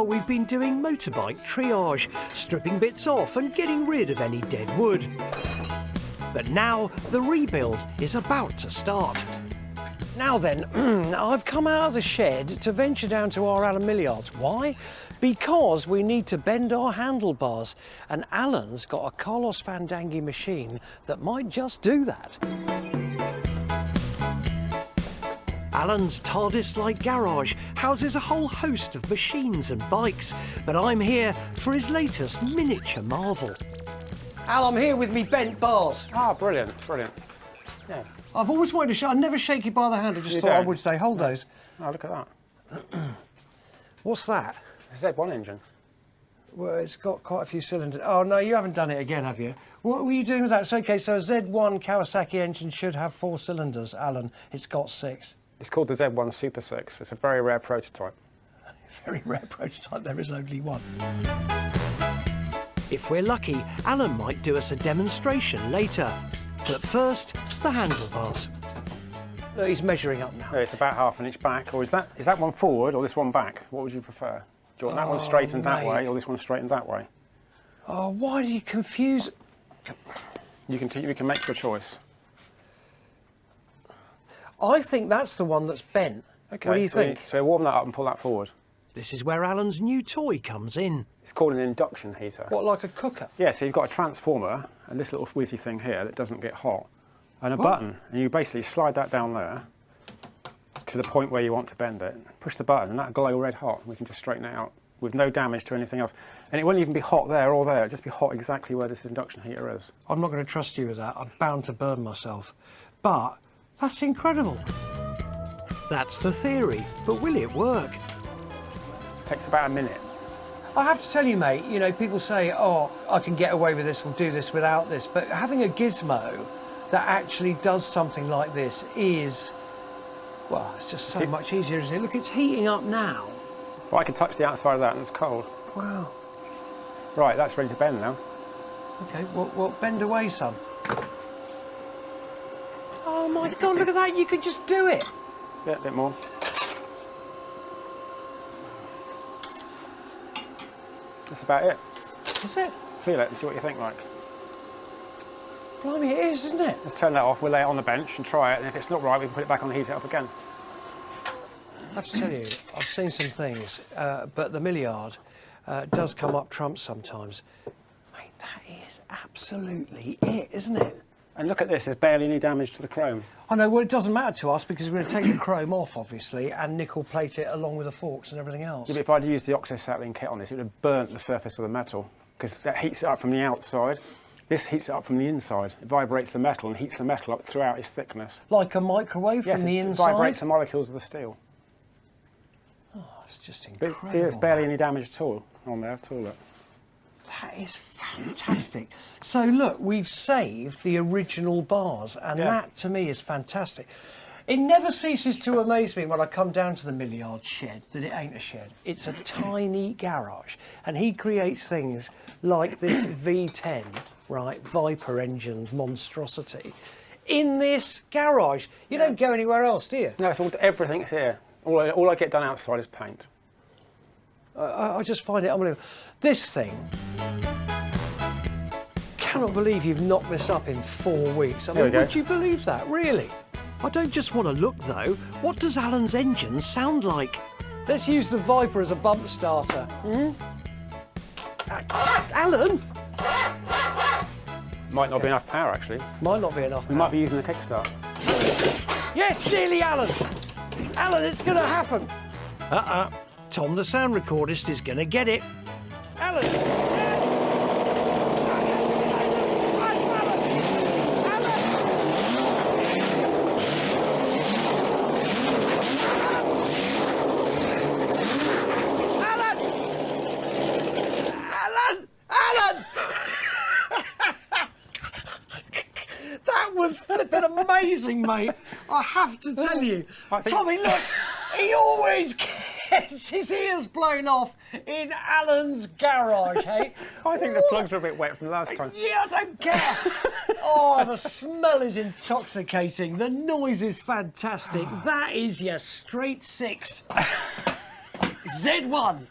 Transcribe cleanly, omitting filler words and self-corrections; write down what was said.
we've been doing motorbike triage, stripping bits off and getting rid of any dead wood. But now the rebuild is about to start. Now then, I've come out of the shed to venture down to our Alan Millyard's. Why? Because we need to bend our handlebars, and Alan's got a Carlos Fandangi machine that might just do that. Alan's TARDIS-like garage houses a whole host of machines and bikes, but I'm here for his latest miniature marvel. Al, I'm here with me bent bars. Ah, brilliant, brilliant. Yeah. I've always wanted to I never shake you by the hand, I just thought I would say, hold those. Oh, look at that. What's that? It's a Z1 engine. Well, it's got quite a few cylinders. Oh, no, you haven't done it again, have you? What were you doing with that? It's okay, so a Z1 Kawasaki engine should have 4 cylinders, Alan. It's got 6. It's called the Z1 Super Six. It's a very rare prototype. Very rare prototype, there is only one. If we're lucky, Alan might do us a demonstration later. But first, the handlebars. Look, he's measuring up now. Yeah, it's about half an inch back. Or is that one forward or this one back? What would you prefer? Do you want that one straightened that way or this one straightened that way? Oh, why do you confuse? You can make your choice. I think that's the one that's bent. Okay, what do you think? So warm that up and pull that forward. This is where Alan's new toy comes in. It's called an induction heater. What, like a cooker? Yeah, so you've got a transformer and this little whizzy thing here that doesn't get hot, and a button, and you basically slide that down there to the point where you want to bend it. Push the button and that'll glow red hot. We can just straighten it out with no damage to anything else. And it won't even be hot there or there, it'll just be hot exactly where this induction heater is. I'm not going to trust you with that. I'm bound to burn myself. But that's incredible. That's the theory, but will it work? Takes about a minute. I have to tell you, mate, you know, people say, oh, I can get away with this, we'll do this without this, but having a gizmo that actually does something like this is, well, it's just so much easier, isn't it? Look, it's heating up now. Well, I can touch the outside of that and it's cold. Wow. Right, that's ready to bend now. Okay, well, bend away, son. Oh my God, look at that, you can just do it. Yeah, a bit more. That's about it. That's it. Feel it and see what you think like. Blimey, it is, isn't it? Let's turn that off, we'll lay it on the bench and try it, and if it's not right, we can put it back on and heat it up again. I have to tell you, I've seen some things, but the Millyard does come up trumps sometimes. Mate, that is absolutely it, isn't it? And look at this, there's barely any damage to the chrome. I know, well, it doesn't matter to us because we're going to take the chrome off, obviously, and nickel plate it along with the forks and everything else. Yeah, but if I'd used the oxo-settling kit on this, it would have burnt the surface of the metal because that heats it up from the outside. This heats it up from the inside. It vibrates the metal and heats the metal up throughout its thickness. Like a microwave from the inside? It vibrates the molecules of the steel. Oh, it's just incredible. But see, there's barely any damage at all on there at all. Look. That is fantastic. So look, we've saved the original bars, and that to me is fantastic. It never ceases to amaze me when I come down to the Millyard shed that it ain't a shed. It's a tiny garage, and he creates things like this V10, right, Viper engine monstrosity, in this garage. You don't go anywhere else, do you? No, it's everything's here. All I get done outside is paint. I just find it unbelievable. This thing, cannot believe you've knocked this up in 4 weeks. I mean, would you believe that, really? I don't just want to look, though. What does Alan's engine sound like? Let's use the Viper as a bump starter. Alan? Might not be enough power, actually. Might not be enough power. We might be using the kickstart. Yes, nearly, Alan! Alan, it's going to happen! Tom the sound recordist is going to get it. Alan! Alan! That was flipping amazing, mate. I have to tell you. Tommy, look, he always gets his ears blown off in Alan's garage, hey? I think the plugs are a bit wet from last time. Yeah, I don't care. Oh, the smell is intoxicating. The noise is fantastic. That is your straight 6. Z1.